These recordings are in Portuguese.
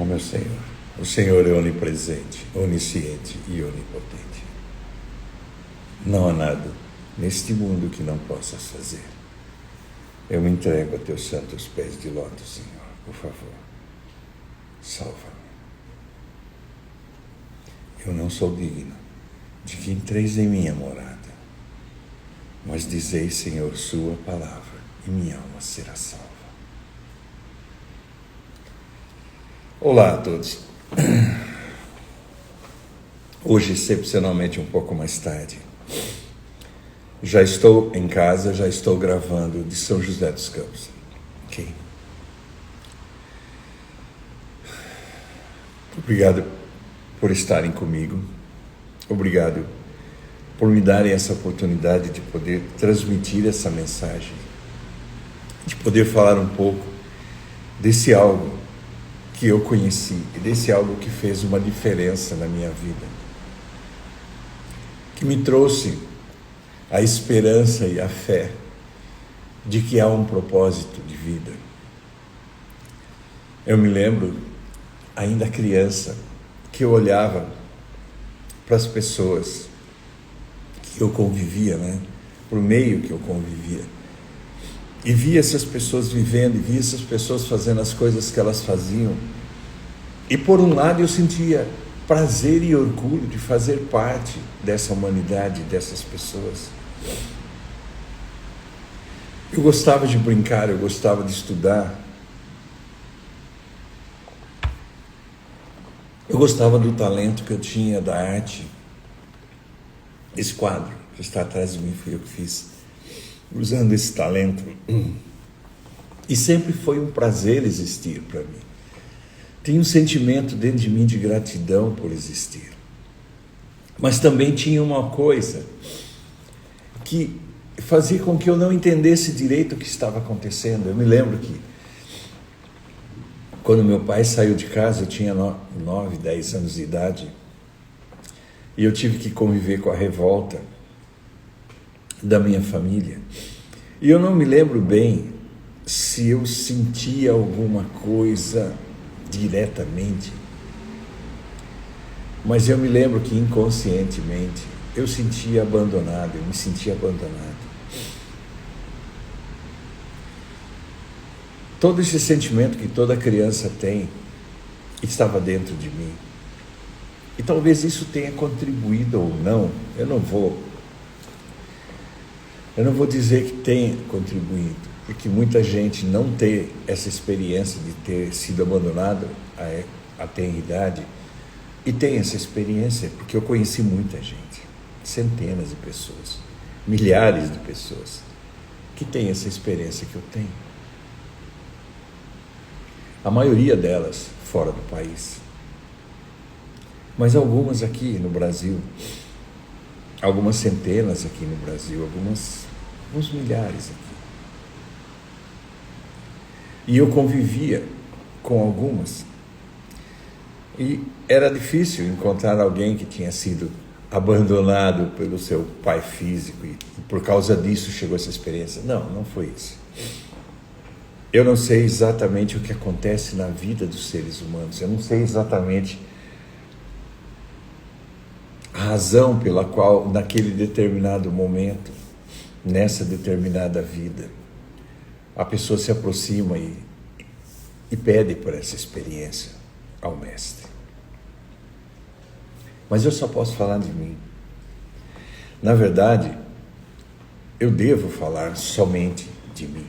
meu Senhor. O Senhor é onipresente, onisciente e onipotente. Não há nada neste mundo que não possas fazer. Eu me entrego a teus santos pés de lótus, Senhor. Por favor, salva-me. Eu não sou digno de que entreis em minha morada, mas dizei, Senhor, sua palavra, e minha alma será salva. Olá a todos. Hoje, excepcionalmente, um pouco mais tarde. Já estou em casa, já estou gravando de São José dos Campos. Ok? Obrigado por estarem comigo. Obrigado por me darem essa oportunidade de poder transmitir essa mensagem, de poder falar um pouco desse algo que eu conheci e desse algo que fez uma diferença na minha vida, que me trouxe a esperança e a fé de que há um propósito de vida. Eu me lembro, ainda criança, que eu olhava para as pessoas que eu convivia, por meio que eu convivia, e via essas pessoas vivendo, e via essas pessoas fazendo as coisas que elas faziam, e por um lado eu sentia prazer e orgulho de fazer parte dessa humanidade, dessas pessoas. Eu gostava de brincar, eu gostava de estudar, eu gostava do talento que eu tinha, da arte. Esse quadro que está atrás de mim foi eu que fiz, usando esse talento. E sempre foi um prazer existir para mim. Tinha um sentimento dentro de mim de gratidão por existir. Mas também tinha uma coisa que fazia com que eu não entendesse direito o que estava acontecendo. Eu me lembro que quando meu pai saiu de casa, eu tinha 9, 10 anos de idade, e eu tive que conviver com a revolta da minha família. E eu não me lembro bem se eu sentia alguma coisa diretamente, mas eu me lembro que inconscientemente eu sentia abandonado, eu me sentia abandonado. Todo esse sentimento que toda criança tem estava dentro de mim. E talvez isso tenha contribuído ou não, eu não vou dizer que tenha contribuído, porque muita gente não tem essa experiência de ter sido abandonado a tenra idade, e tem essa experiência porque eu conheci muita gente, centenas de pessoas, milhares de pessoas, que tem essa experiência que eu tenho. A maioria delas fora do país, mas algumas aqui no Brasil, algumas centenas aqui no Brasil, alguns milhares aqui. E eu convivia com algumas, e era difícil encontrar alguém que tinha sido abandonado pelo seu pai físico e por causa disso chegou essa experiência. Não foi isso. Eu não sei exatamente o que acontece na vida dos seres humanos, eu não sei exatamente a razão pela qual naquele determinado momento, nessa determinada vida, a pessoa se aproxima e pede por essa experiência ao Mestre. Mas eu só posso falar de mim. Na verdade, eu devo falar somente de mim.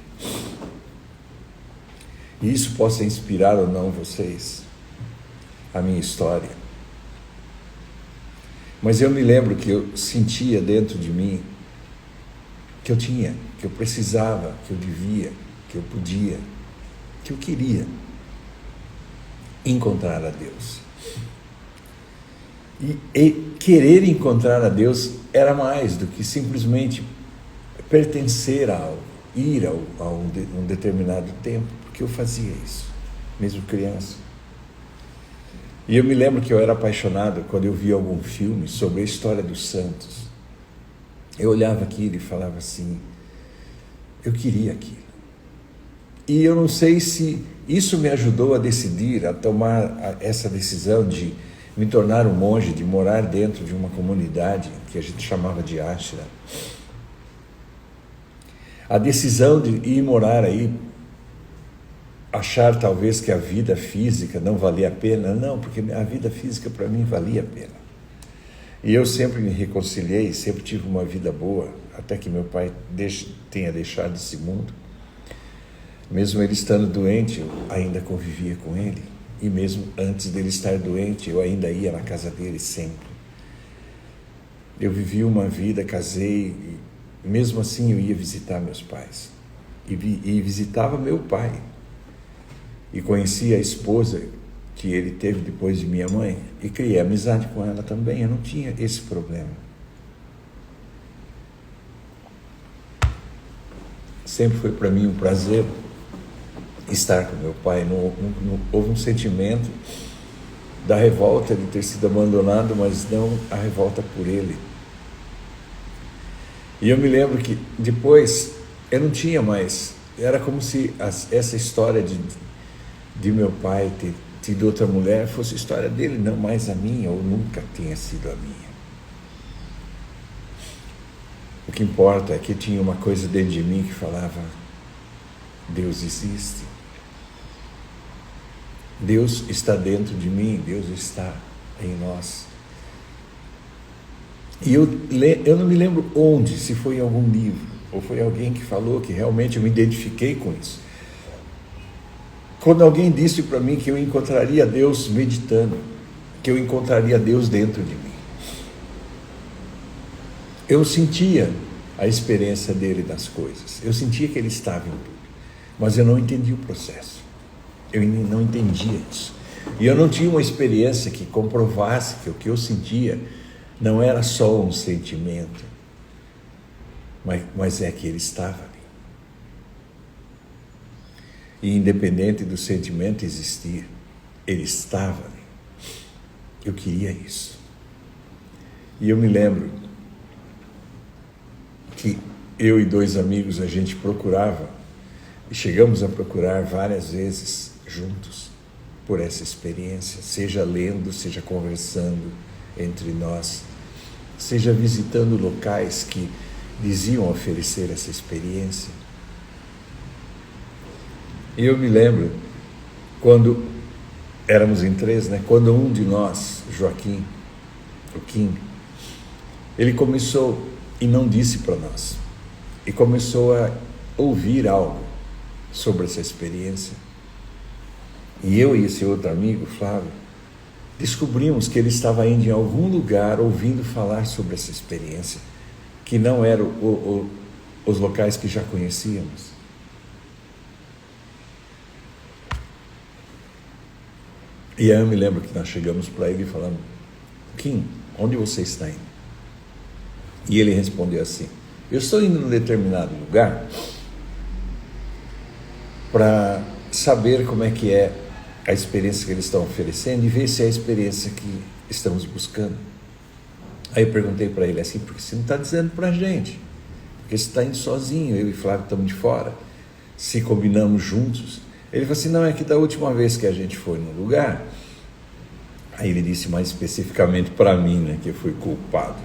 E isso possa inspirar ou não vocês, a minha história. Mas eu me lembro que eu sentia dentro de mim que eu tinha, que eu precisava, que eu devia, que eu podia, que eu queria encontrar a Deus. E querer encontrar a Deus era mais do que simplesmente pertencer a algo, ir a um determinado tempo, porque eu fazia isso, mesmo criança. E eu me lembro que eu era apaixonado quando eu via algum filme sobre a história dos santos. Eu olhava aquilo e falava assim, eu queria aquilo. E eu não sei se Isso me ajudou a decidir, a tomar essa decisão de me tornar um monge, de morar dentro de uma comunidade que a gente chamava de ashram. A decisão de ir morar aí, achar talvez que a vida física não valia a pena, não, porque a vida física para mim valia a pena. E eu sempre me reconciliei, sempre tive uma vida boa, até que meu pai tenha deixado esse mundo. Mesmo ele estando doente, eu ainda convivia com ele. E mesmo antes dele estar doente, eu ainda ia na casa dele sempre. Eu vivi uma vida, casei, e mesmo assim eu ia visitar meus pais. E visitava meu pai. E conheci a esposa que ele teve depois de minha mãe. E criei amizade com ela também. Eu não tinha esse problema. Sempre foi para mim um prazer estar com meu pai. Houve um sentimento da revolta de ter sido abandonado, mas não a revolta por ele. E eu me lembro que depois eu não tinha mais, era como se essa história de meu pai ter tido outra mulher fosse a história dele, não mais a minha, ou nunca tenha sido a minha. O que importa é que tinha uma coisa dentro de mim que falava: Deus existe. Deus está dentro de mim, Deus está em nós. E eu não me lembro onde, se foi em algum livro, ou foi alguém que falou, que realmente eu me identifiquei com isso. Quando alguém disse para mim que eu encontraria Deus meditando, que eu encontraria Deus dentro de mim. Eu sentia a experiência dele das coisas, eu sentia que ele estava em tudo, mas eu não entendia o processo. Eu não entendia isso. E eu não tinha uma experiência que comprovasse que o que eu sentia não era só um sentimento, mas é que ele estava ali. E independente do sentimento existir, ele estava ali. Eu queria isso. E eu me lembro que eu e 2 amigos, a gente procurava, e chegamos a procurar várias vezes juntos por essa experiência, seja lendo, seja conversando entre nós, seja visitando locais que diziam oferecer essa experiência. E eu me lembro, quando éramos em 3, quando um de nós, Joaquim, o Kim, ele começou, e não disse para nós, e começou a ouvir algo sobre essa experiência. E eu e esse outro amigo, Flávio, descobrimos que ele estava indo em algum lugar ouvindo falar sobre essa experiência, que não eram os locais que já conhecíamos. E aí eu me lembro que nós chegamos para ele e falamos: Kim, onde você está indo? E ele respondeu assim: eu estou indo num determinado lugar para saber como é que é a experiência que eles estão oferecendo e ver se é a experiência que estamos buscando. Aí eu perguntei para ele assim: porque você não está dizendo para a gente? Porque você está indo sozinho, eu e Flávio estamos de fora, se combinamos juntos. Ele falou assim: não, é que da última vez que a gente foi no lugar, aí ele disse mais especificamente para mim, que eu fui culpado.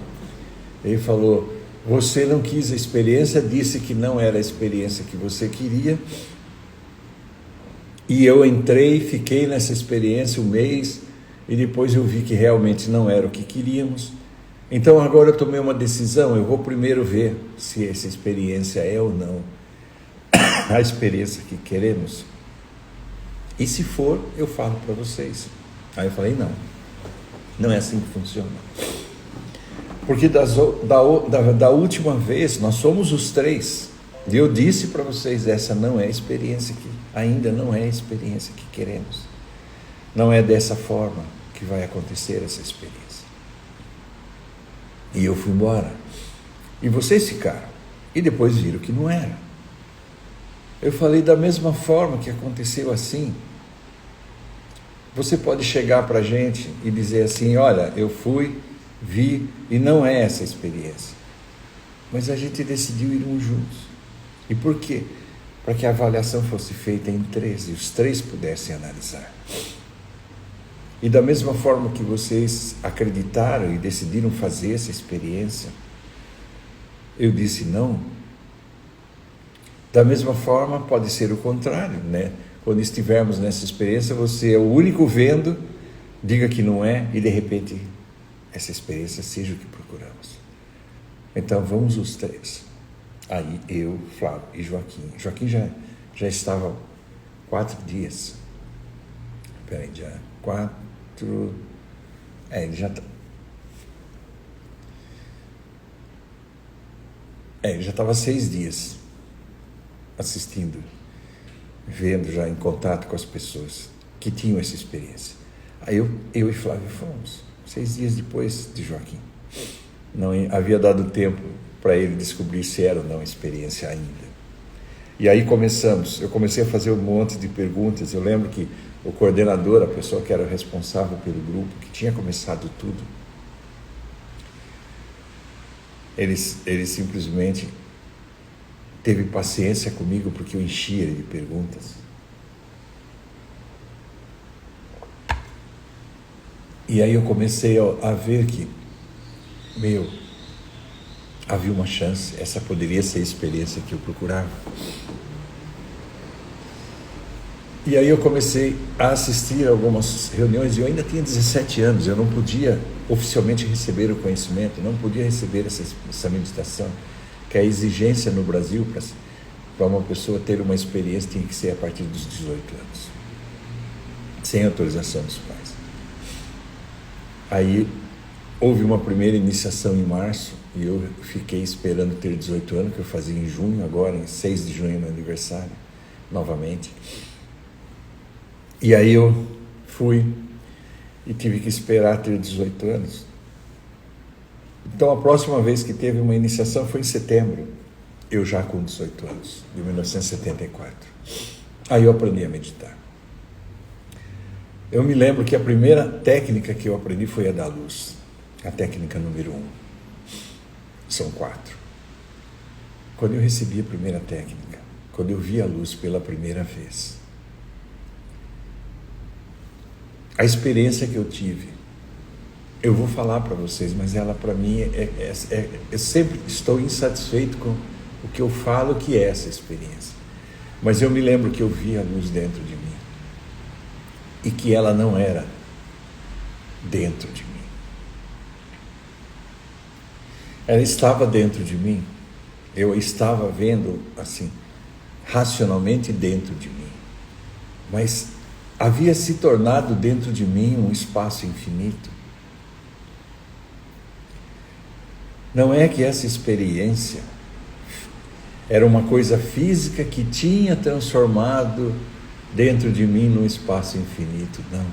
Ele falou: você não quis a experiência, disse que não era a experiência que você queria, e eu entrei, fiquei nessa experiência 1 mês, e depois eu vi que realmente não era o que queríamos. Então agora eu tomei uma decisão, eu vou primeiro ver se essa experiência é ou não a experiência que queremos. E se for, eu falo para vocês. Aí eu falei: não é assim que funciona. Porque da última vez, nós somos os 3. E eu disse para vocês, essa não é a experiência que, ainda não é a experiência que queremos. Não é dessa forma que vai acontecer essa experiência. E eu fui embora. E vocês ficaram. E depois viram que não era. Eu falei: da mesma forma que aconteceu assim, você pode chegar para a gente e dizer assim: olha, eu fui, vi, e não é essa experiência. Mas a gente decidiu ir juntos. E por quê? para que a avaliação fosse feita em 3 e os 3 pudessem analisar. E da mesma forma que vocês acreditaram e decidiram fazer essa experiência, eu disse não. Da mesma forma, pode ser o contrário, né? Quando estivermos nessa experiência, você é o único vendo, diga que não é, e de repente essa experiência seja o que procuramos. Então vamos os 3. Aí eu, Flávio e Joaquim. Joaquim já estava 4 dias. Peraí, já 4... ele já ele já estava 6 dias assistindo, vendo, já em contato com as pessoas que tinham essa experiência. Aí eu e Flávio fomos 6 dias depois de Joaquim. Não havia dado tempo para ele descobrir se era ou não experiência ainda. E aí eu comecei a fazer um monte de perguntas. Eu lembro que o coordenador, a pessoa que era responsável pelo grupo, que tinha começado tudo, ele simplesmente teve paciência comigo, porque eu enchia ele de perguntas. E aí eu comecei a ver que, havia uma chance, essa poderia ser a experiência que eu procurava. E aí eu comecei a assistir a algumas reuniões, e eu ainda tinha 17 anos, eu não podia oficialmente receber o conhecimento, não podia receber essa meditação, que a exigência no Brasil para uma pessoa ter uma experiência tinha que ser a partir dos 18 anos, sem autorização dos pais. Aí houve uma primeira iniciação em março, e eu fiquei esperando ter 18 anos, que eu fazia em junho, agora em 6 de junho, meu aniversário, novamente. E aí eu fui e tive que esperar ter 18 anos. Então a próxima vez que teve uma iniciação foi em setembro, eu já com 18 anos, de 1974. Aí eu aprendi a meditar. Eu me lembro que a primeira técnica que eu aprendi foi a da luz, a técnica número 1. São 4. Quando eu recebi a primeira técnica, quando eu vi a luz pela primeira vez, a experiência que eu tive, eu vou falar para vocês, mas ela para mim eu sempre estou insatisfeito com o que eu falo que é essa experiência. Mas eu me lembro que eu vi a luz dentro de mim e que ela não era dentro de mim. Ela estava dentro de mim, eu a estava vendo assim, racionalmente dentro de mim, mas havia se tornado dentro de mim um espaço infinito. Não é que essa experiência era uma coisa física que tinha transformado dentro de mim num espaço infinito, não.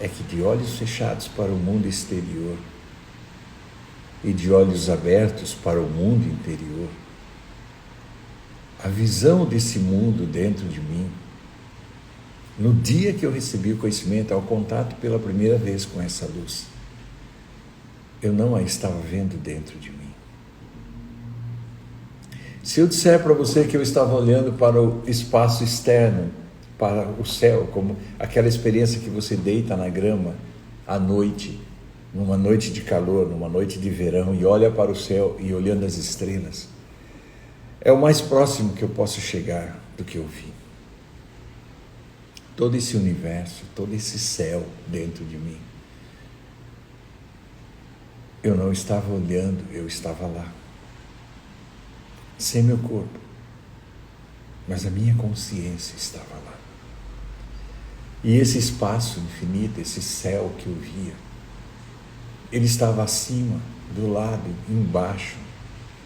É que de olhos fechados para o mundo exterior e de olhos abertos para o mundo interior, a visão desse mundo dentro de mim, no dia que eu recebi o conhecimento, ao contato pela primeira vez com essa luz, eu não a estava vendo dentro de mim. Se eu disser para você que eu estava olhando para o espaço externo, para o céu, como aquela experiência que você deita na grama à noite, numa noite de calor, numa noite de verão, e olha para o céu e olhando as estrelas, é o mais próximo que eu posso chegar do que eu vi. Todo esse universo, todo esse céu dentro de mim, eu não estava olhando, eu estava lá, sem meu corpo, mas a minha consciência estava lá. E esse espaço infinito, esse céu que eu via, ele estava acima, do lado, embaixo,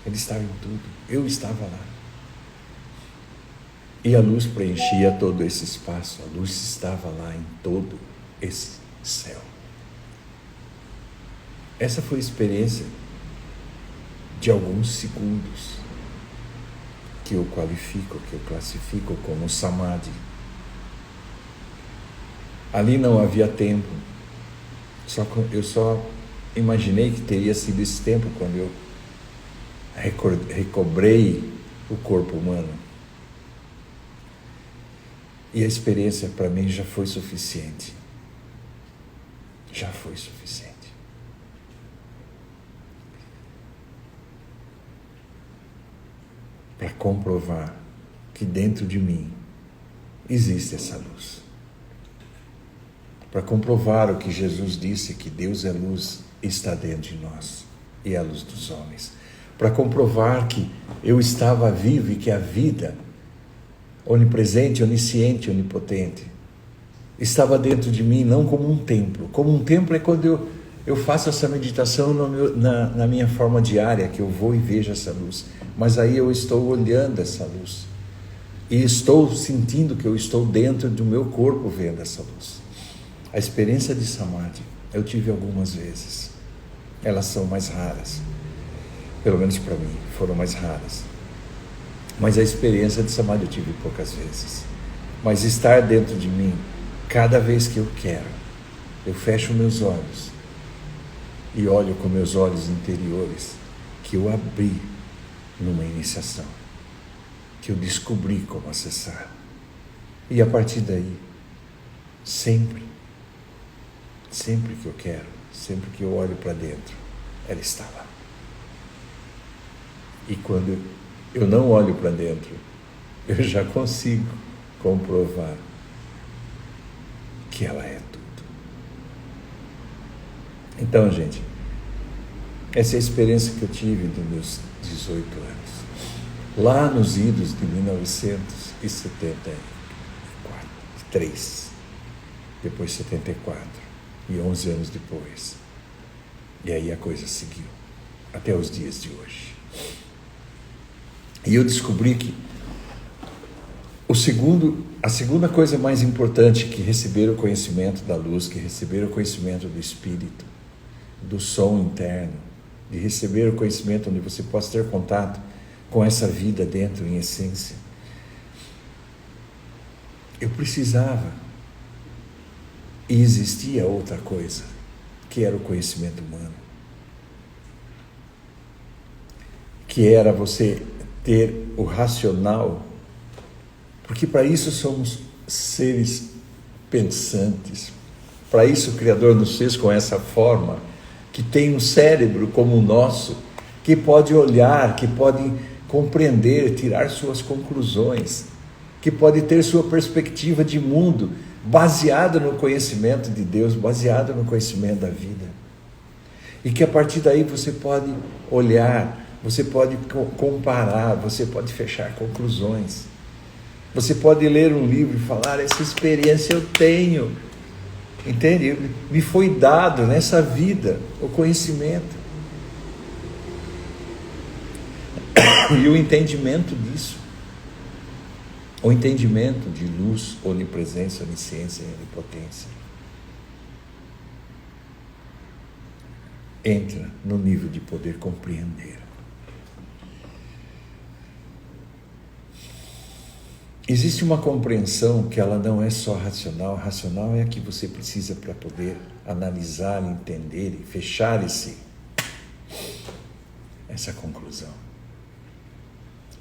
ele estava em tudo, eu estava lá. E a luz preenchia todo esse espaço, a luz estava lá em todo esse céu. Essa foi a experiência de alguns segundos que eu qualifico, que eu classifico como samadhi. Ali não havia tempo, eu só imaginei que teria sido esse tempo quando eu recobrei o corpo humano. E a experiência para mim já foi suficiente. Já foi suficiente. Para comprovar que dentro de mim existe essa luz. Para comprovar o que Jesus disse, que Deus é luz, está dentro de nós e é a luz dos homens. Para comprovar que eu estava vivo e que a vida, onipresente, onisciente, onipotente, estava dentro de mim, não como um templo. Como um templo é quando eu faço essa meditação na minha forma diária, que eu vou e vejo essa luz. Mas aí eu estou olhando essa luz. E estou sentindo que eu estou dentro do meu corpo vendo essa luz. A experiência de Samadhi, eu tive algumas vezes. Elas são mais raras. Pelo menos para mim, foram mais raras. Mas a experiência de Samadhi eu tive poucas vezes. Mas estar dentro de mim, cada vez que eu quero, eu fecho meus olhos e olho com meus olhos interiores que eu abri numa iniciação, que eu descobri como acessar. E a partir daí, sempre que eu quero, sempre que eu olho para dentro, ela está lá. E quando eu não olho para dentro, eu já consigo comprovar que ela é tudo. Então, gente, essa é a experiência que eu tive dos meus 18 anos. Lá nos idos de 1973, depois 74, e 11 anos depois. E aí a coisa seguiu, até os dias de hoje. E eu descobri que a segunda coisa mais importante que receber o conhecimento da luz, que receber o conhecimento do Espírito, do som interno, de receber o conhecimento onde você possa ter contato com essa vida dentro, em essência. Eu precisava, e existia outra coisa, que era o conhecimento humano. Que era você ter o racional, porque para isso somos seres pensantes, para isso o Criador nos fez com essa forma, que tem um cérebro como o nosso, que pode olhar, que pode compreender, tirar suas conclusões, que pode ter sua perspectiva de mundo, baseada no conhecimento de Deus, baseada no conhecimento da vida. E que a partir daí você pode olhar, você pode comparar, você pode fechar conclusões. Você pode ler um livro e falar, essa experiência eu tenho, entende? Me foi dado nessa vida o conhecimento. E o entendimento disso, o entendimento de luz, onipresença, onisciência e onipotência, entra no nível de poder compreender. Existe uma compreensão que ela não é só racional. Racional é a que você precisa para poder analisar, entender e fechar essa conclusão.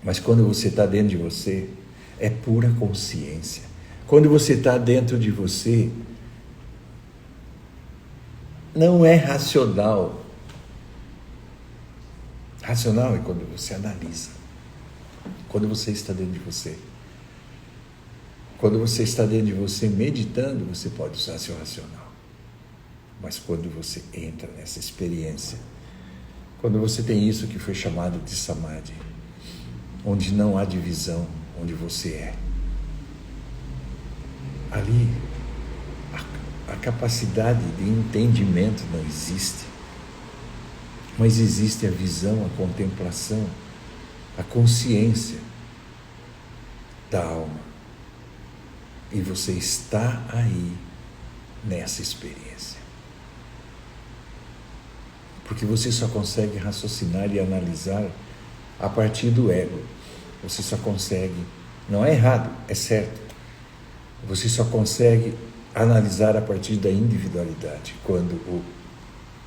Mas quando você está dentro de você, é pura consciência. Quando você está dentro de você, não é racional. Racional é quando você analisa. Quando você está dentro de você. Quando você está dentro de você meditando, você pode usar seu racional. Mas quando você entra nessa experiência, quando você tem isso que foi chamado de Samadhi, onde não há divisão, onde você é, ali a capacidade de entendimento não existe, mas existe a visão, a contemplação, a consciência da alma. E você está aí nessa experiência. Porque você só consegue raciocinar e analisar a partir do ego. Você só consegue, não é errado, é certo. Você só consegue analisar a partir da individualidade, quando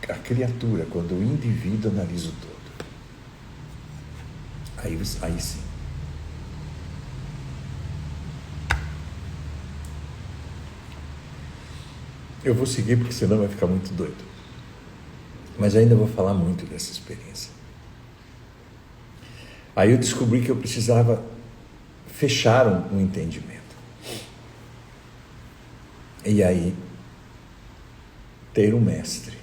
a criatura, quando o indivíduo analisa o todo. Aí sim. Eu vou seguir porque senão vai ficar muito doido. Mas ainda vou falar muito dessa experiência. Aí eu descobri que eu precisava fechar um entendimento. E aí, ter um mestre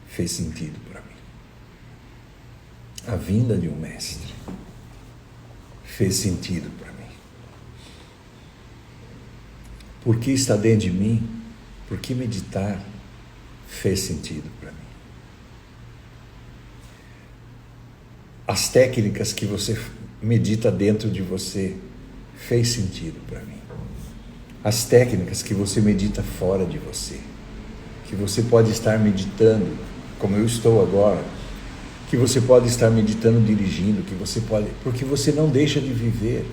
fez sentido para mim. A vinda de um mestre fez sentido para mim. Porque está dentro de mim, porque meditar fez sentido para mim. As técnicas que você medita dentro de você fez sentido para mim. As técnicas que você medita fora de você, que você pode estar meditando, como eu estou agora, que você pode estar meditando dirigindo, que você pode, porque você não deixa de viver.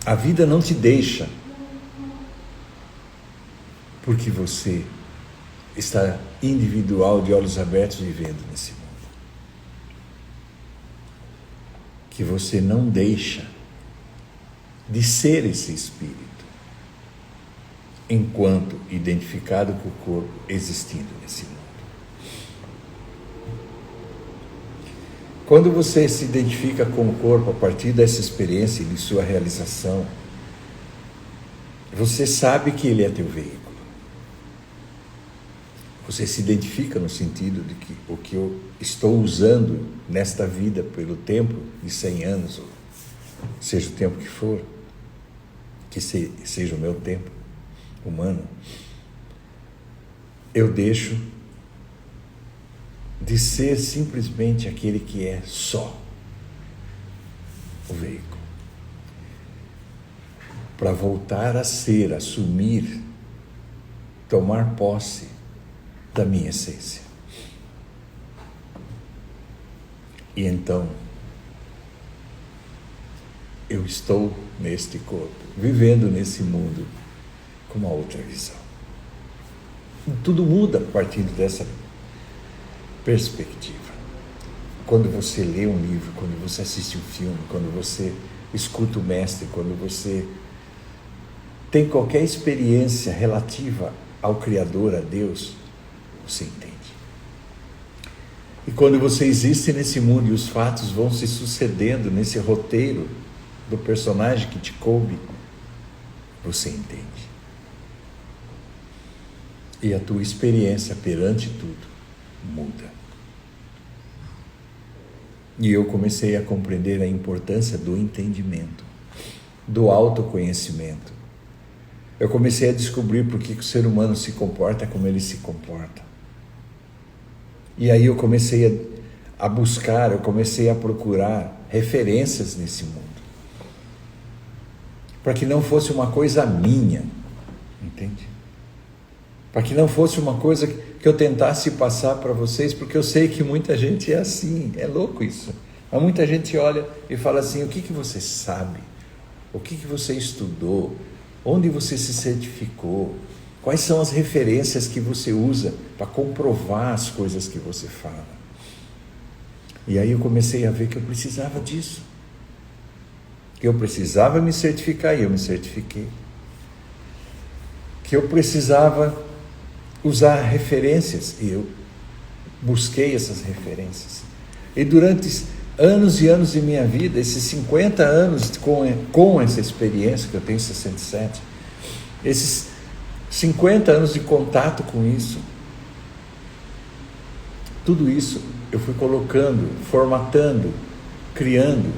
A vida não te deixa, porque você está individual, de olhos abertos, vivendo nesse mundo. Que você não deixa de ser esse espírito, enquanto identificado com o corpo existindo nesse mundo. Quando você se identifica com o corpo a partir dessa experiência e de sua realização, você sabe que ele é teu veículo. Você se identifica no sentido de que o que eu estou usando nesta vida pelo tempo de 100 anos, ou seja o tempo que for, que seja o meu tempo humano, eu deixo de ser simplesmente aquele que é só o veículo, para voltar a ser, assumir, tomar posse da minha essência. E então, eu estou neste corpo, vivendo nesse mundo com uma outra visão. E tudo muda a partir dessa perspectiva. Quando você lê um livro, quando você assiste um filme, quando você escuta o mestre, quando você tem qualquer experiência relativa ao Criador, a Deus, você entende. E quando você existe nesse mundo e os fatos vão se sucedendo nesse roteiro do personagem que te coube, você entende. E a tua experiência perante tudo muda. E eu comecei a compreender a importância do entendimento, do autoconhecimento. Eu comecei a descobrir por que o ser humano se comporta como ele se comporta. E aí eu comecei a buscar, eu comecei a procurar referências nesse mundo. Para que não fosse uma coisa minha, entende? Para que não fosse uma coisa que eu tentasse passar para vocês, porque eu sei que muita gente é assim, é louco isso. Mas muita gente olha e fala assim, o que você sabe? O que você estudou? Onde você se certificou? Quais são as referências que você usa para comprovar as coisas que você fala? E aí eu comecei a ver que eu precisava disso. Que eu precisava me certificar, e eu me certifiquei. Que eu precisava usar referências, e eu busquei essas referências. E durante anos e anos de minha vida, esses 50 anos com essa experiência, que eu tenho 67, esses 50 anos de contato com isso, tudo isso eu fui colocando, formatando, criando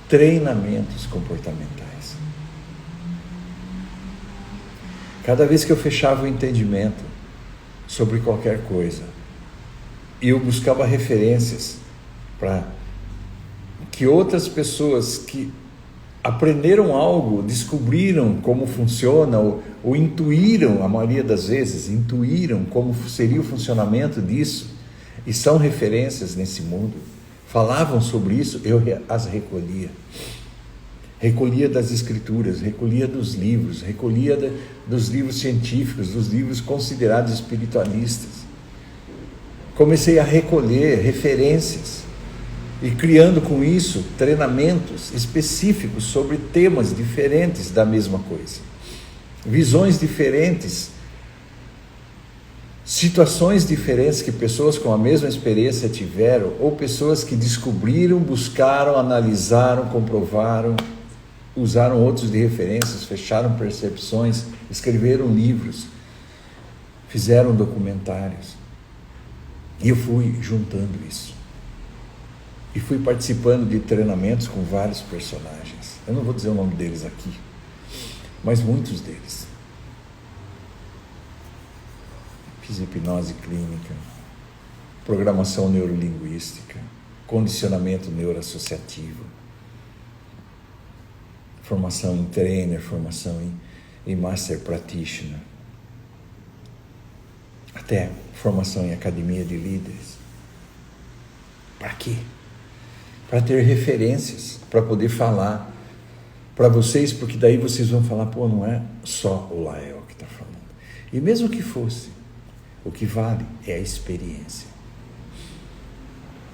treinamentos comportamentais. Cada vez que eu fechava o entendimento sobre qualquer coisa, e eu buscava referências para que outras pessoas que aprenderam algo, descobriram como funciona, ou intuíram, a maioria das vezes, intuíram como seria o funcionamento disso, e são referências nesse mundo, falavam sobre isso, eu as recolhia. Recolhia das escrituras, recolhia dos livros, recolhia dos livros científicos, dos livros considerados espiritualistas. Comecei a recolher referências e criando com isso treinamentos específicos sobre temas diferentes da mesma coisa. visões diferentes, situações diferentes que pessoas com a mesma experiência tiveram, ou pessoas que descobriram, buscaram, analisaram, comprovaram, usaram outros de referências, fecharam percepções, escreveram livros, fizeram documentários. E eu fui juntando isso. E fui participando de treinamentos com vários personagens. Eu não vou dizer o nome deles aqui, mas muitos deles. Fiz hipnose clínica, programação neurolinguística, condicionamento neuroassociativo, formação em trainer, formação em master practitioner, até formação em academia de líderes. Para quê? Para ter referências, para poder falar para vocês, porque daí vocês vão falar, pô, não é só o Lael que está falando. E mesmo que fosse, o que vale é a experiência.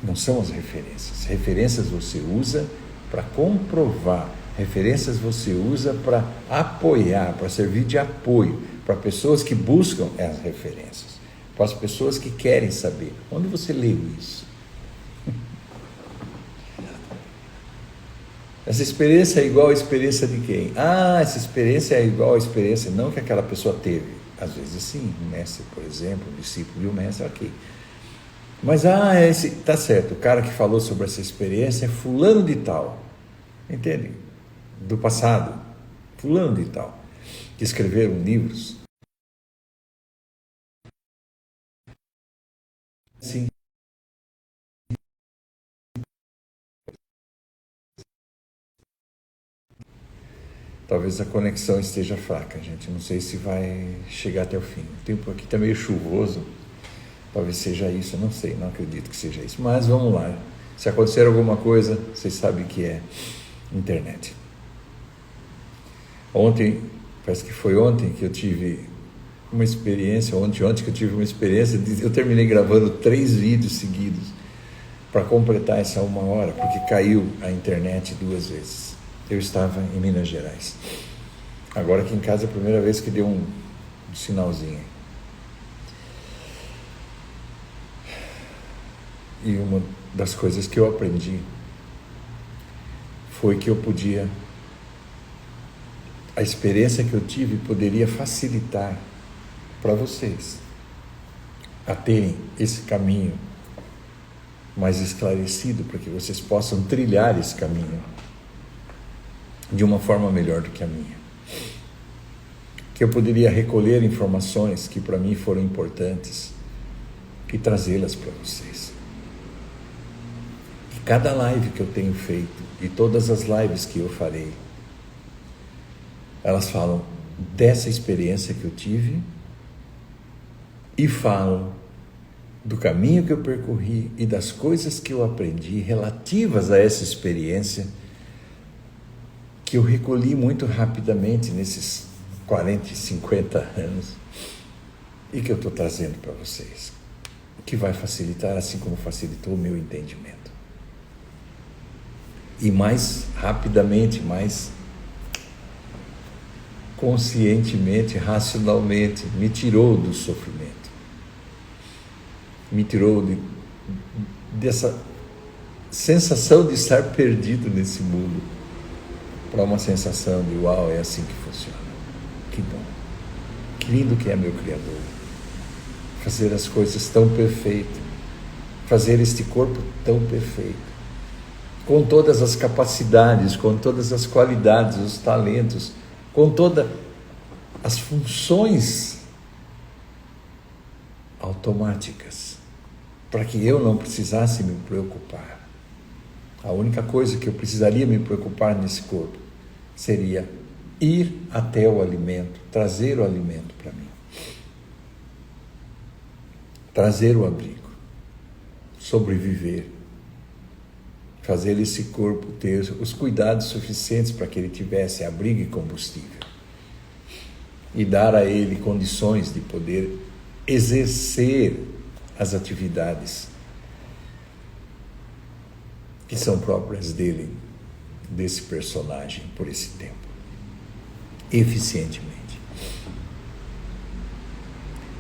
Não são as referências. Referências você usa para comprovar. Referências você usa para apoiar, para servir de apoio para pessoas que buscam as referências, para as pessoas que querem saber. Onde você leu isso? Essa experiência é igual à experiência de quem? Essa experiência é igual à experiência, não que aquela pessoa teve. Às vezes sim, um mestre, por exemplo, um discípulo de um mestre, ok. Mas, esse, tá certo, o cara que falou sobre essa experiência é fulano de tal, entende? Do passado, fulano de tal, que escreveram livros. Sim. Talvez a conexão esteja fraca, gente. Não sei se vai chegar até o fim. O tempo aqui está meio chuvoso. Talvez seja isso, eu não sei, não acredito que seja isso. Mas vamos lá. Se acontecer alguma coisa, vocês sabem que é internet. Ontem, parece que foi ontem que eu tive uma experiência, ontem que eu tive uma experiência, eu terminei gravando 3 vídeos seguidos para completar essa 1 hora, porque caiu a internet 2 vezes. Eu estava em Minas Gerais. Agora aqui em casa é a primeira vez que deu um sinalzinho. E uma das coisas que eu aprendi foi que eu podia, a experiência que eu tive poderia facilitar para vocês a terem esse caminho mais esclarecido, para que vocês possam trilhar esse caminho de uma forma melhor do que a minha. Que eu poderia recolher informações que para mim foram importantes e trazê-las para vocês. Que cada live que eu tenho feito e todas as lives que eu farei, elas falam dessa experiência que eu tive e falam do caminho que eu percorri e das coisas que eu aprendi relativas a essa experiência, que eu recolhi muito rapidamente nesses 40 e 50 anos e que eu estou trazendo para vocês, que vai facilitar, assim como facilitou o meu entendimento. E mais rapidamente, mais conscientemente, racionalmente, me tirou do sofrimento, me tirou dessa sensação de estar perdido nesse mundo, para uma sensação de uau, é assim que funciona. Que bom, que lindo que é meu Criador, fazer as coisas tão perfeitas, fazer este corpo tão perfeito, com todas as capacidades, com todas as qualidades, os talentos, com todas as funções automáticas, para que eu não precisasse me preocupar. A única coisa que eu precisaria me preocupar nesse corpo seria ir até o alimento, trazer o alimento para mim, trazer o abrigo, sobreviver, fazer esse corpo ter os cuidados suficientes para que ele tivesse abrigo e combustível e dar a ele condições de poder exercer as atividades que são próprias dele, desse personagem, por esse tempo, eficientemente.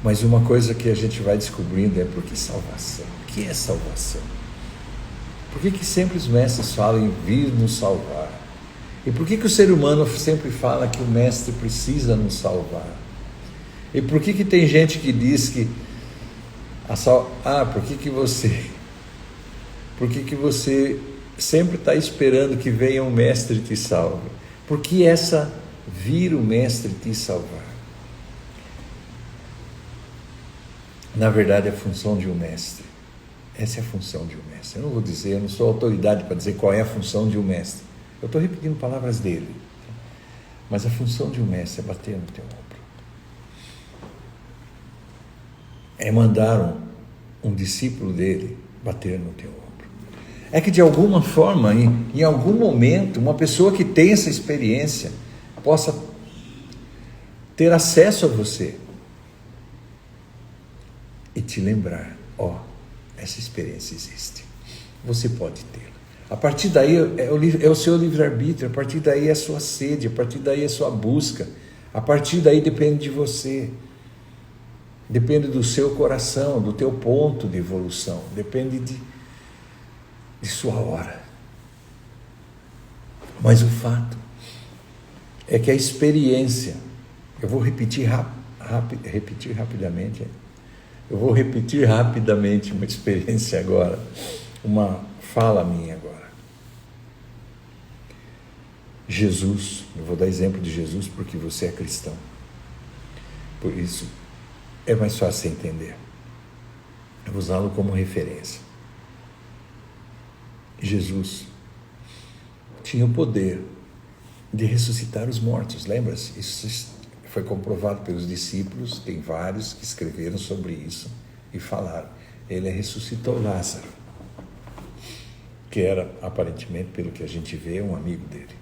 Mas uma coisa que a gente vai descobrindo é: por que salvação? O que é salvação? Por que sempre os mestres falam em vir nos salvar? E por que o ser humano sempre fala que o mestre precisa nos salvar? E por que tem gente que diz que por que você sempre está esperando que venha um mestre te salve? Por que vir o mestre te salvar? Na verdade, é a função de um mestre. Essa é a função de um mestre. Eu não sou autoridade para dizer qual é a função de um mestre. Eu estou repetindo palavras dele. Mas a função de um mestre é bater no teu ombro. É mandar um discípulo dele bater no teu ombro. É que de alguma forma, em algum momento, uma pessoa que tem essa experiência possa ter acesso a você e te lembrar: essa experiência existe, você pode tê-la. A partir daí é o seu livre-arbítrio, a partir daí é a sua sede, a partir daí é a sua busca, a partir daí depende de você, depende do seu coração, do teu ponto de evolução, depende de sua hora. Mas o fato é que a experiência, eu vou repetir rapidamente, uma experiência agora, uma fala minha agora. Jesus, eu vou dar exemplo de Jesus porque você é cristão, por isso é mais fácil entender. Eu vou usá-lo como referência. Jesus tinha o poder de ressuscitar os mortos, lembra-se? Isso foi comprovado pelos discípulos, tem vários que escreveram sobre isso e falaram. Ele ressuscitou Lázaro, que era, aparentemente, pelo que a gente vê, um amigo dele.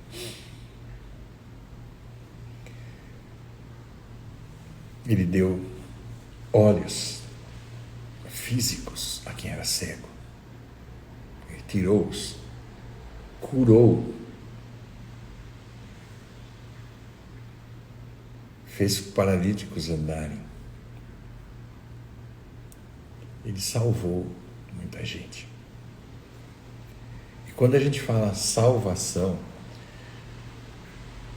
Ele deu olhos físicos a quem era cego. Ele tirou-os, curou, fez paralíticos andarem. Ele salvou muita gente. E quando a gente fala salvação,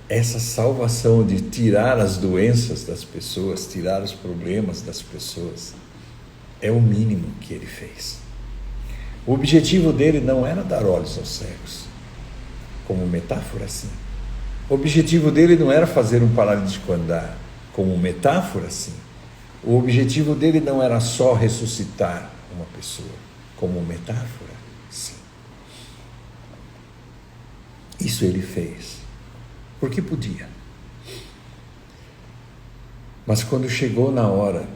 essa salvação de tirar as doenças das pessoas, tirar os problemas das pessoas, é o mínimo que ele fez. O objetivo dele não era dar olhos aos cegos, como metáfora assim. O objetivo dele não era fazer um paralítico andar, como metáfora assim. O objetivo dele não era só ressuscitar uma pessoa, como metáfora sim. Isso ele fez porque podia. Mas quando chegou na hora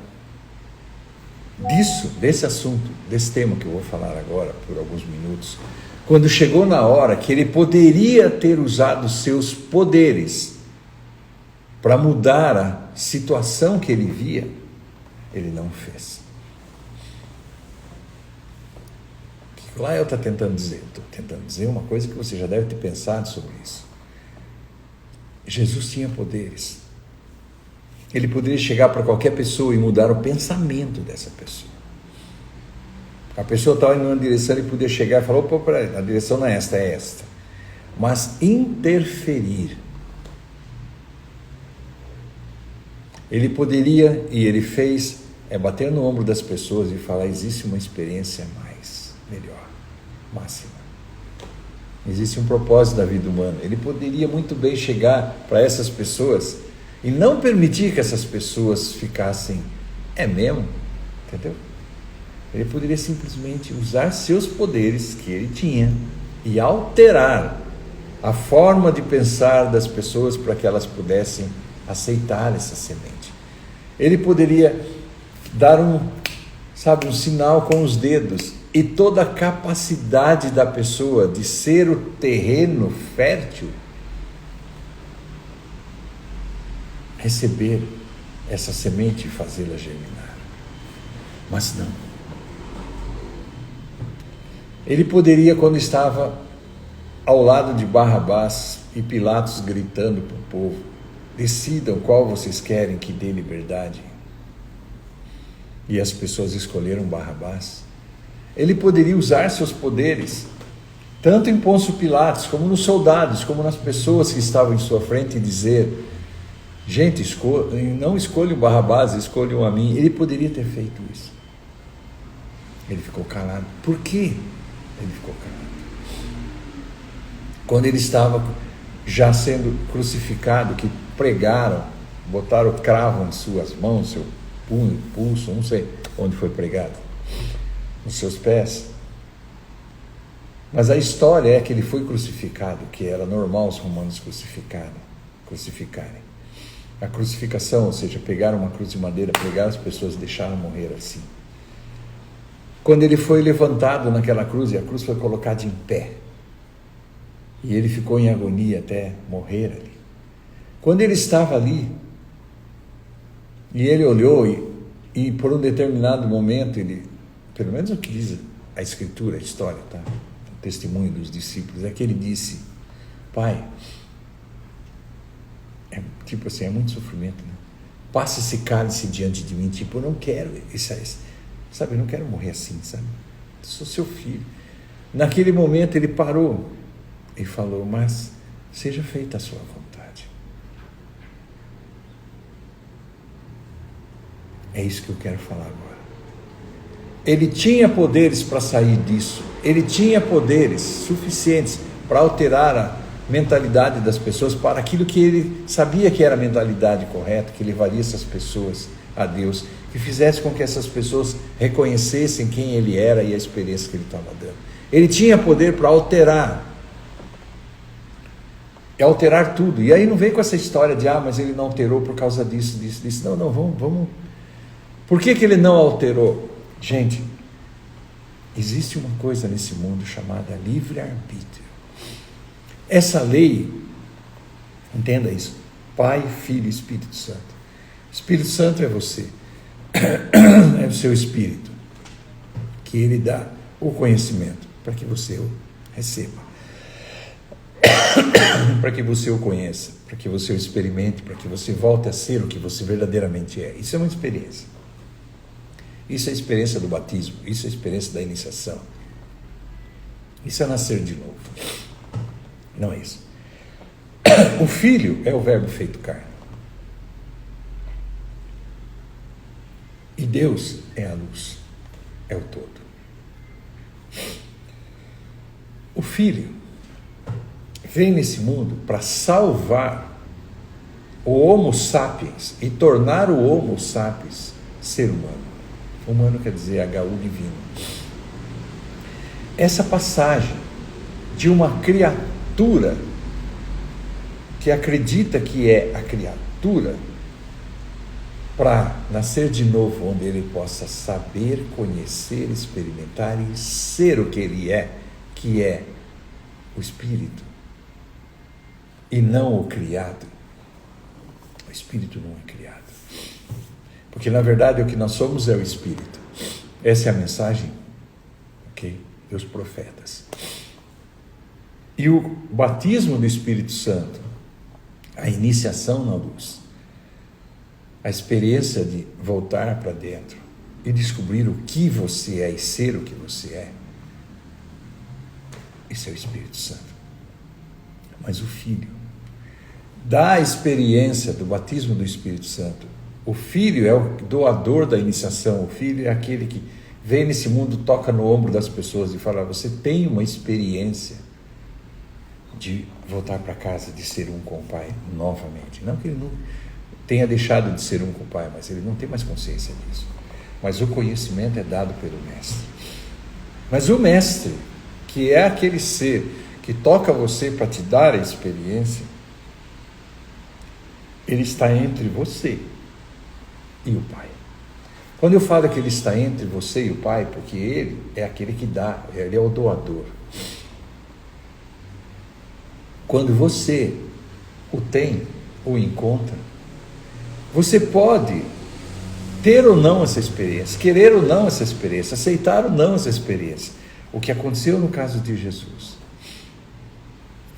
desse assunto, desse tema que eu vou falar agora por alguns minutos, quando chegou na hora que ele poderia ter usado seus poderes para mudar a situação que ele via, ele não fez. O que Lael está tentando dizer? Estou tentando dizer uma coisa que você já deve ter pensado sobre isso. Jesus tinha poderes. Ele poderia chegar para qualquer pessoa e mudar o pensamento dessa pessoa. A pessoa estava indo numa direção, ele podia chegar e falar: opa, a direção não é esta, é esta. Mas interferir. Ele poderia, e ele fez, bater no ombro das pessoas e falar: existe uma experiência melhor, máxima. Existe um propósito da vida humana. Ele poderia muito bem chegar para essas pessoas e não permitir que essas pessoas ficassem, é mesmo? Entendeu? Ele poderia simplesmente usar seus poderes que ele tinha e alterar a forma de pensar das pessoas para que elas pudessem aceitar essa semente. Ele poderia dar um sinal com os dedos e toda a capacidade da pessoa de ser o terreno fértil receber essa semente e fazê-la germinar. Mas não. Ele poderia, quando estava ao lado de Barrabás e Pilatos gritando para o povo: decidam qual vocês querem que dê liberdade. e as pessoas escolheram Barrabás. Ele poderia usar seus poderes, tanto em Pôncio Pilatos, como nos soldados, como nas pessoas que estavam em sua frente, e dizer: gente, não escolham Barrabás, escolham a mim. Ele poderia ter feito isso. Ele ficou calado. Por quê? Ele ficou calado. Quando ele estava já sendo crucificado, que pregaram, botaram o cravo em suas mãos, seu punho, pulso, não sei onde foi pregado, nos seus pés. Mas a história é que ele foi crucificado, que era normal os romanos crucificarem. A crucificação, ou seja, pegaram uma cruz de madeira, pregaram as pessoas e deixaram morrer assim. Quando ele foi levantado naquela cruz, e a cruz foi colocada em pé, e ele ficou em agonia até morrer ali. Quando ele estava ali, e ele olhou, e por um determinado momento, ele, pelo menos o que diz a Escritura, a história, tá? O testemunho dos discípulos, é que ele disse: Pai, tipo assim, é muito sofrimento, né? Passa esse cálice diante de mim, tipo, eu não quero sabe, eu não quero morrer assim, sabe? Eu sou seu filho. Naquele momento ele parou e falou: mas seja feita a sua vontade. É isso que eu quero falar agora. Ele tinha poderes para sair disso. Ele tinha poderes suficientes para alterar a mentalidade das pessoas para aquilo que ele sabia que era a mentalidade correta, que levaria essas pessoas a Deus, que fizesse com que essas pessoas reconhecessem quem ele era e a experiência que ele estava dando. Ele tinha poder para alterar tudo. E aí não vem com essa história de: mas ele não alterou por causa disso. Não, vamos. Por que ele não alterou? Gente, existe uma coisa nesse mundo chamada livre-arbítrio. Essa lei, entenda isso: Pai, Filho e Espírito Santo. Espírito Santo é você, é o seu Espírito, que ele dá o conhecimento para que você o receba, para que você o conheça, para que você o experimente, para que você volte a ser o que você verdadeiramente é. Isso é uma experiência. Isso é a experiência do batismo, isso é a experiência da iniciação. Isso é nascer de novo. Não é isso. O Filho é o Verbo feito carne. E Deus é a luz, é o todo. O Filho vem nesse mundo para salvar o Homo sapiens e tornar o Homo sapiens ser humano. Humano quer dizer HU divino. Essa passagem de uma criatura que acredita que é a criatura, para nascer de novo, onde ele possa saber, conhecer, experimentar e ser o que ele é, que é o Espírito, e não o criado. O Espírito não é criado, porque na verdade o que nós somos é o Espírito. Essa é a mensagem, ok, dos profetas. E o batismo do Espírito Santo, a iniciação na luz, a experiência de voltar para dentro e descobrir o que você é e ser o que você é, isso é o Espírito Santo. Mas o Filho dá a experiência do batismo do Espírito Santo. O Filho é o doador da iniciação. O Filho é aquele que vem nesse mundo, toca no ombro das pessoas e fala: você tem uma experiência de voltar para casa, de ser um com o Pai novamente. Não que ele não tenha deixado de ser um com o Pai, mas ele não tem mais consciência disso. Mas o conhecimento é dado pelo Mestre. Mas o Mestre, que é aquele ser que toca você para te dar a experiência, ele está entre você e o Pai. Quando eu falo que ele está entre você e o Pai, porque ele é aquele que dá, ele é o doador. Quando você o tem, o encontra, você pode ter ou não essa experiência, querer ou não essa experiência, aceitar ou não essa experiência. O que aconteceu no caso de Jesus